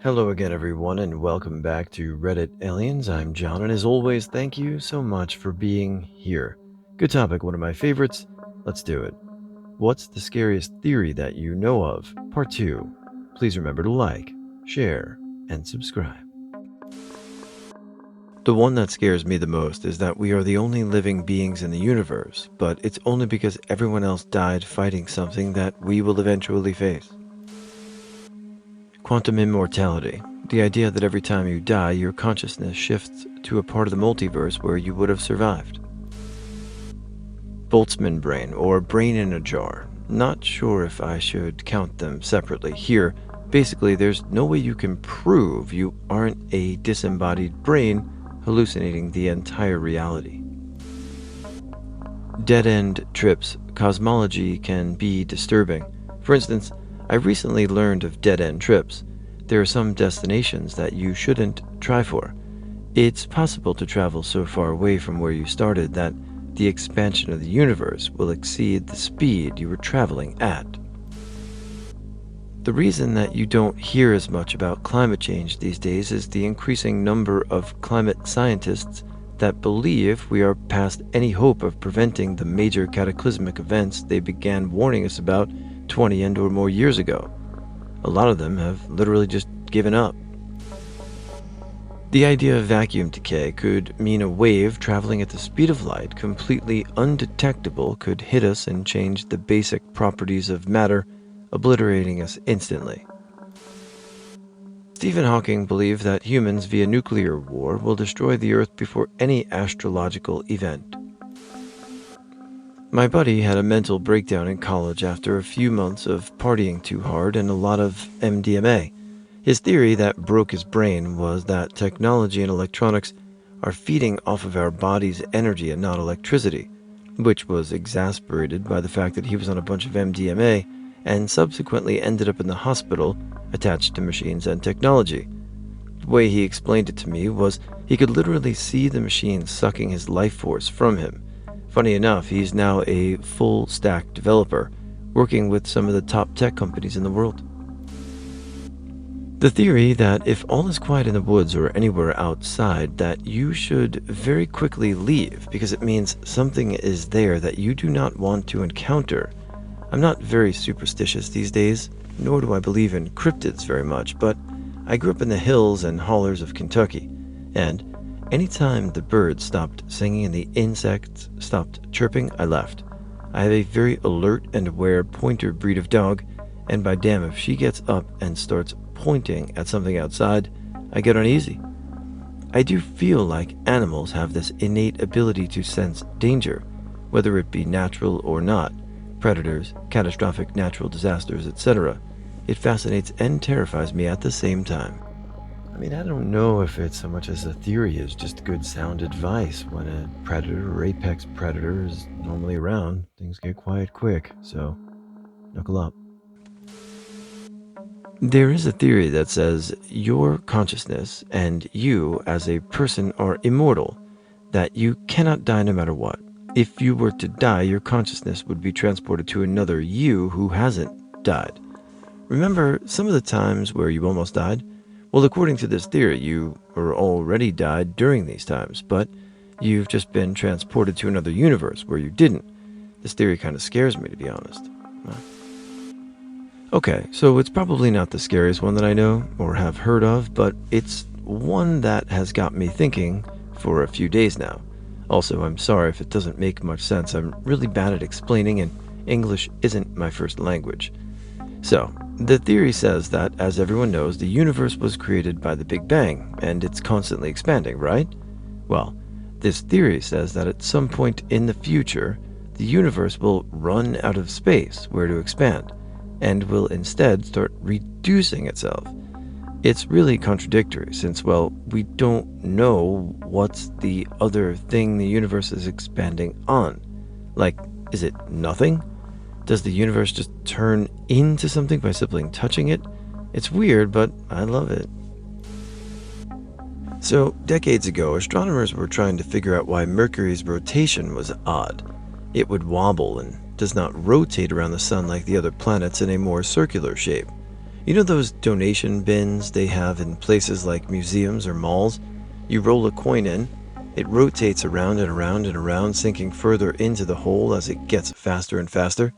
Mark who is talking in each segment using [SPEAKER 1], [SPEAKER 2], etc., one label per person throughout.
[SPEAKER 1] Hello again, everyone, and welcome back to Reddit Aliens. I'm John, and as always, thank you so much for being here. Good topic, one of my favorites. Let's do it. What's the scariest theory that you know of? Part 2. Please remember to like, share, and subscribe. The one that scares me the most is that we are the only living beings in the universe, but it's only because everyone else died fighting something that we will eventually face. Quantum immortality. The idea that every time you die, your consciousness shifts to a part of the multiverse where you would have survived. Boltzmann brain, or brain in a jar. Not sure if I should count them separately here. Basically, there's no way you can prove you aren't a disembodied brain hallucinating the entire reality. Dead-end trips. Cosmology can be disturbing. For instance, I recently learned of dead-end trips. There are some destinations that you shouldn't try for. It's possible to travel so far away from where you started that the expansion of the universe will exceed the speed you were traveling at. The reason that you don't hear as much about climate change these days is the increasing number of climate scientists that believe we are past any hope of preventing the major cataclysmic events they began warning us about 20 and or more years ago. A lot of them have literally just given up. The idea of vacuum decay could mean a wave traveling at the speed of light, completely undetectable, could hit us and change the basic properties of matter, obliterating us instantly. Stephen Hawking believed that humans via nuclear war will destroy the Earth before any astrological event. My buddy had a mental breakdown in college after a few months of partying too hard and a lot of MDMA. His theory that broke his brain was that technology and electronics are feeding off of our body's energy and not electricity, which was exasperated by the fact that he was on a bunch of MDMA and subsequently ended up in the hospital attached to machines and technology. The way he explained it to me was he could literally see the machines sucking his life force from him. Funny enough, he's now a full-stack developer, working with some of the top tech companies in the world. The theory that if all is quiet in the woods or anywhere outside, that you should very quickly leave because it means something is there that you do not want to encounter. I'm not very superstitious these days, nor do I believe in cryptids very much, but I grew up in the hills and hollers of Kentucky, and anytime the birds stopped singing and the insects stopped chirping, I left. I have a very alert and aware pointer breed of dog, and by damn if she gets up and starts pointing at something outside, I get uneasy. I do feel like animals have this innate ability to sense danger, whether it be natural or not, predators, catastrophic natural disasters, etc. It fascinates and terrifies me at the same time. I mean, I don't know if it's so much as a theory as just good sound advice. When a predator or apex predator is normally around, things get quiet quick, so knuckle up. There is a theory that says your consciousness and you as a person are immortal, that you cannot die no matter what. If you were to die, your consciousness would be transported to another you who hasn't died. Remember some of the times where you almost died? Well, according to this theory, you were already died during these times, but you've just been transported to another universe where you didn't. This theory kind of scares me, to be honest. Okay, so it's probably not the scariest one that I know or have heard of, but it's one that has got me thinking for a few days now. Also, I'm sorry if it doesn't make much sense. I'm really bad at explaining, and English isn't my first language. So, the theory says that, as everyone knows, the universe was created by the Big Bang, and it's constantly expanding, right? Well, this theory says that at some point in the future, the universe will run out of space where to expand, and will instead start reducing itself. It's really contradictory since, well, we don't know what's the other thing the universe is expanding on. Like, is it nothing? Does the universe just turn into something by simply touching it? It's weird, but I love it. So, decades ago, astronomers were trying to figure out why Mercury's rotation was odd. It would wobble and does not rotate around the sun like the other planets in a more circular shape. You know those donation bins they have in places like museums or malls? You roll a coin in, it rotates around and around and around, sinking further into the hole as it gets faster and faster.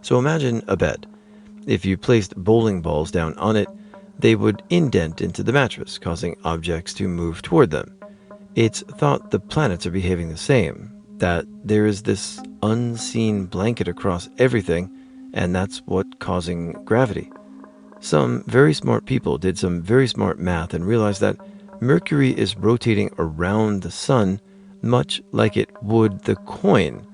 [SPEAKER 1] So imagine a bed. If you placed bowling balls down on it, they would indent into the mattress, causing objects to move toward them. It's thought the planets are behaving the same, that there is this unseen blanket across everything, and that's what causing gravity. Some very smart people did some very smart math and realized that Mercury is rotating around the sun much like it would the coin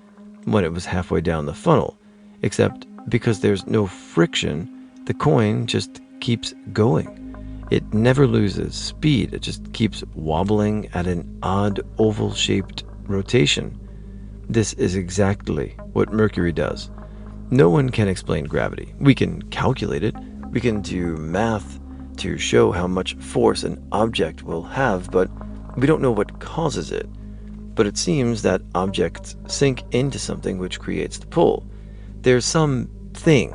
[SPEAKER 1] when it was halfway down the funnel, except because there's no friction, the coin just keeps going. It never loses speed, it just keeps wobbling at an odd oval shaped rotation. This is exactly what Mercury does. No one can explain gravity. We can calculate it, we can do math to show how much force an object will have, but we don't know what causes it. But it seems that objects sink into something which creates the pull. There's some thing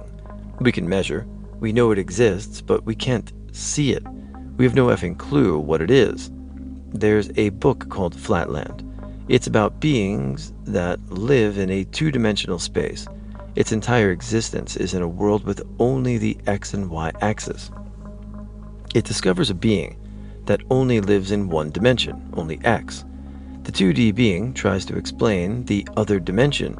[SPEAKER 1] we can measure. We know it exists, but we can't see it. We have no effing clue what it is. There's a book called Flatland. It's about beings that live in a two-dimensional space. Its entire existence is in a world with only the X and Y axis. It discovers a being that only lives in one dimension, only X. The 2D being tries to explain the other dimension,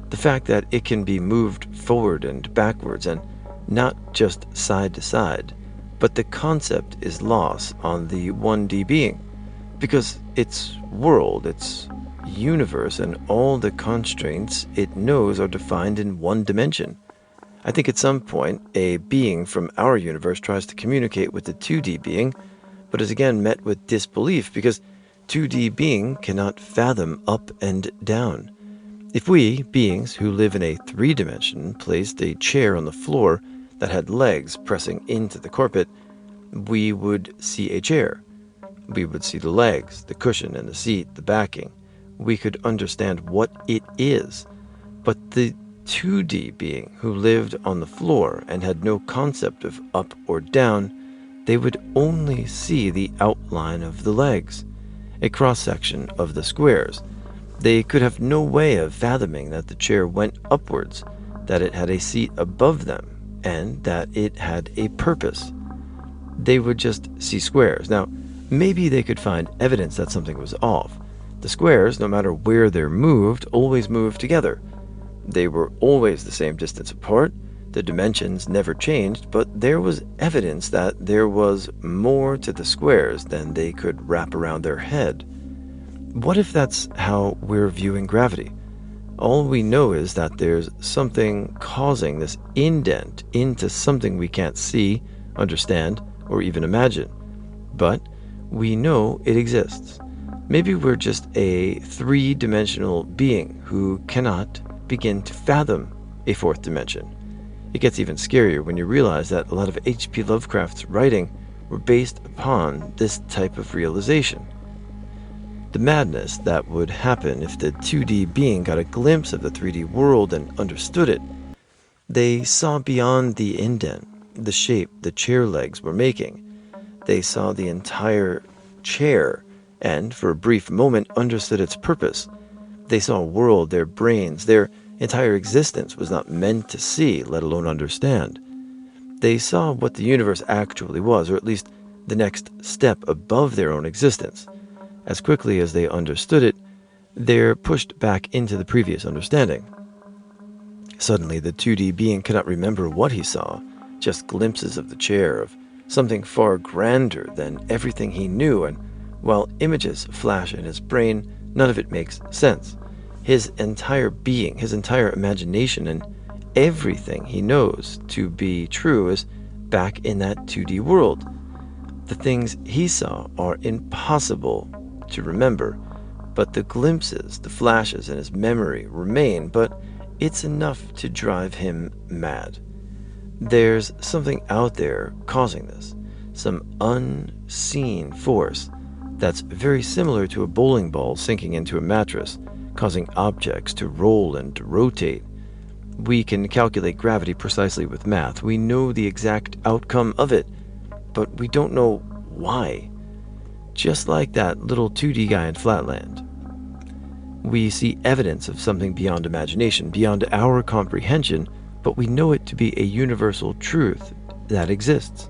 [SPEAKER 1] the fact that it can be moved forward and backwards and not just side to side, but the concept is lost on the 1D being, because its world, its universe, and all the constraints it knows are defined in one dimension. I think at some point, a being from our universe tries to communicate with the 2D being, but is again met with disbelief because 2D being cannot fathom up and down. If we, beings who live in a 3 dimension, placed a chair on the floor that had legs pressing into the carpet, we would see a chair. We would see the legs, the cushion and the seat, the backing. We could understand what it is. But the 2D being who lived on the floor and had no concept of up or down, they would only see the outline of the legs, a cross-section of the squares. They could have no way of fathoming that the chair went upwards, that it had a seat above them, and that it had a purpose. They would just see squares. Now, maybe they could find evidence that something was off. The squares, no matter where they're moved, always move together. They were always the same distance apart, the dimensions never changed, but there was evidence that there was more to the squares than they could wrap around their head. What if that's how we're viewing gravity? All we know is that there's something causing this indent into something we can't see, understand, or even imagine. But we know it exists. Maybe we're just a 3-dimensional being who cannot begin to fathom a 4th dimension. It gets even scarier when you realize that a lot of H.P. Lovecraft's writing were based upon this type of realization. The madness that would happen if the 2D being got a glimpse of the 3D world and understood it. They saw beyond the indent, the shape the chair legs were making. They saw the entire chair and, for a brief moment, understood its purpose. They saw a world their brains, their entire existence was not meant to see, let alone understand. They saw what the universe actually was, or at least the next step above their own existence. As quickly as they understood it, they're pushed back into the previous understanding. Suddenly, the 2D being cannot remember what he saw, just glimpses of the chair, of something far grander than everything he knew, and while images flash in his brain, none of it makes sense. His entire being, his entire imagination, and everything he knows to be true is back in that 2D world. The things he saw are impossible to remember, but the glimpses, the flashes in his memory remain, but it's enough to drive him mad. There's something out there causing this, some unseen force that's very similar to a bowling ball sinking into a mattress, causing objects to roll and to rotate. We can calculate gravity precisely with math. We know the exact outcome of it, but we don't know why. Just like that little 2D guy in Flatland. We see evidence of something beyond imagination, beyond our comprehension, but we know it to be a universal truth that exists.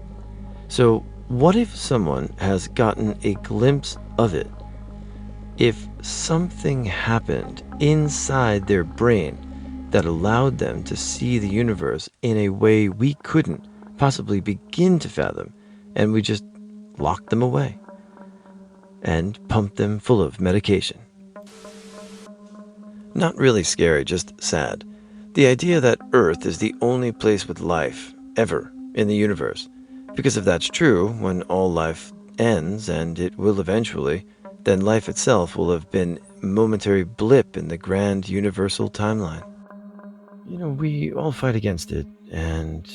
[SPEAKER 1] So, what if someone has gotten a glimpse of it? If something happened inside their brain that allowed them to see the universe in a way we couldn't possibly begin to fathom, and we just locked them away and pumped them full of medication? Not really scary, just sad. The idea that Earth is the only place with life, ever, in the universe. Because if that's true, when all life ends, and it will eventually, then life itself will have been a momentary blip in the grand universal timeline. We all fight against it, and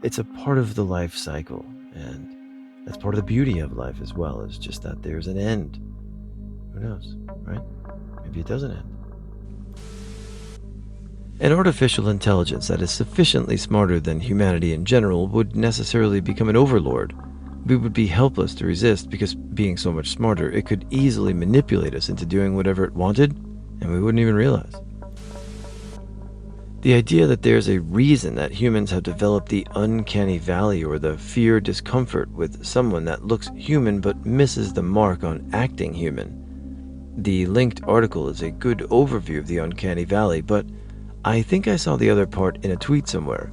[SPEAKER 1] it's a part of the life cycle, and that's part of the beauty of life as well, is just that there's an end. Who knows, right? Maybe it doesn't end. An artificial intelligence that is sufficiently smarter than humanity in general would necessarily become an overlord. We would be helpless to resist because, being so much smarter, it could easily manipulate us into doing whatever it wanted, and we wouldn't even realize. The idea that there's a reason that humans have developed the uncanny valley or the fear discomfort with someone that looks human but misses the mark on acting human. The linked article is a good overview of the uncanny valley, but I think I saw the other part in a tweet somewhere.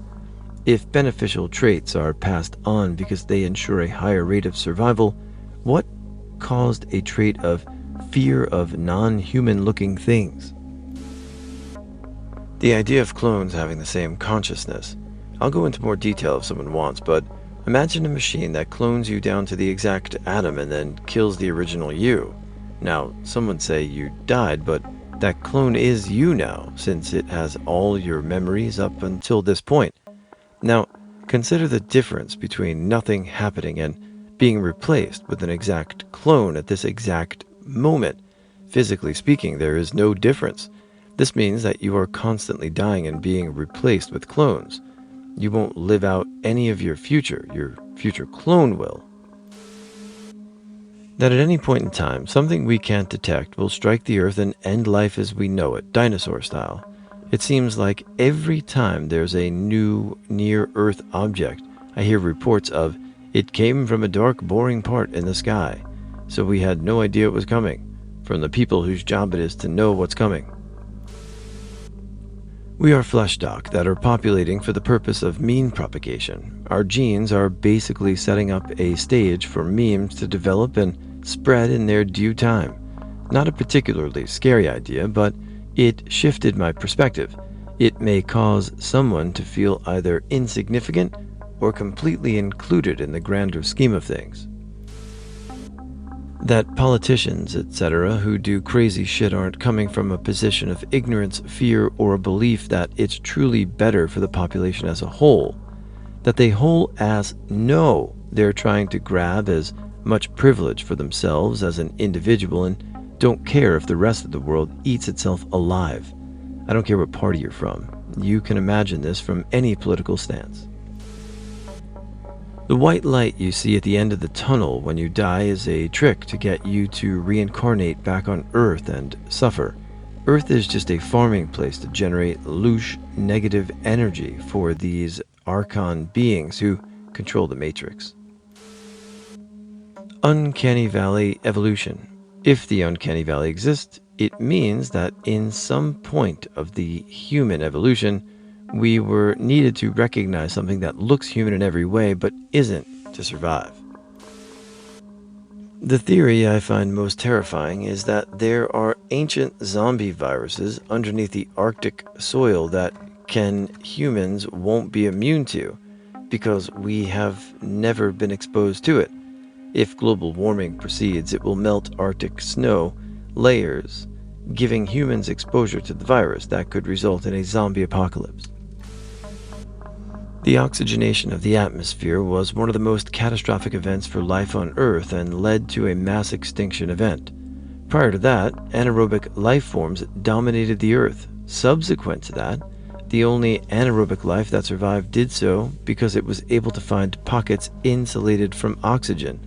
[SPEAKER 1] If beneficial traits are passed on because they ensure a higher rate of survival, what caused a trait of fear of non-human looking things? The idea of clones having the same consciousness. I'll go into more detail if someone wants, but imagine a machine that clones you down to the exact atom and then kills the original you. Now, some would say you died, but that clone is you now, since it has all your memories up until this point. Now, consider the difference between nothing happening and being replaced with an exact clone at this exact moment. Physically speaking, there is no difference. This means that you are constantly dying and being replaced with clones. You won't live out any of your future clone will. That at any point in time, something we can't detect will strike the Earth and end life as we know it, dinosaur style. It seems like every time there's a new near-Earth object, I hear reports of, it came from a dark, boring part in the sky, so we had no idea it was coming, from the people whose job it is to know what's coming. We are flesh stock that are populating for the purpose of meme propagation. Our genes are basically setting up a stage for memes to develop and spread in their due time. Not a particularly scary idea, but it shifted my perspective. It may cause someone to feel either insignificant or completely included in the grander scheme of things. That politicians, etc., who do crazy shit aren't coming from a position of ignorance, fear, or a belief that it's truly better for the population as a whole. That they whole ass know they're trying to grab as much privilege for themselves as an individual and don't care if the rest of the world eats itself alive. I don't care what party you're from. You can imagine this from any political stance. The white light you see at the end of the tunnel when you die is a trick to get you to reincarnate back on Earth and suffer. Earth is just a farming place to generate louche negative energy for these archon beings who control the Matrix. Uncanny Valley evolution. If the uncanny valley exists, it means that in some point of the human evolution, we were needed to recognize something that looks human in every way but isn't to survive. The theory I find most terrifying is that there are ancient zombie viruses underneath the Arctic soil that humans won't be immune to because we have never been exposed to it. If global warming proceeds, it will melt Arctic snow layers, giving humans exposure to the virus that could result in a zombie apocalypse. The oxygenation of the atmosphere was one of the most catastrophic events for life on Earth and led to a mass extinction event. Prior to that, anaerobic life forms dominated the Earth, Subsequent to that, the only anaerobic life that survived did so because it was able to find pockets insulated from oxygen.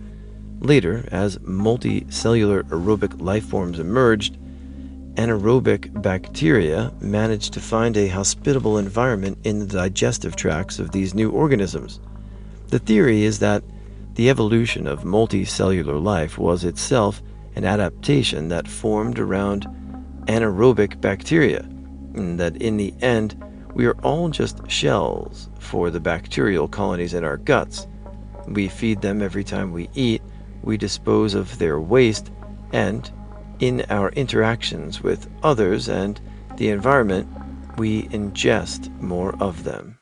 [SPEAKER 1] Later, as multicellular aerobic life forms emerged, anaerobic bacteria managed to find a hospitable environment in the digestive tracts of these new organisms. The theory is that the evolution of multicellular life was itself an adaptation that formed around anaerobic bacteria, and that in the end, we are all just shells for the bacterial colonies in our guts. We feed them every time we eat, we dispose of their waste, and in our interactions with others and the environment, we ingest more of them.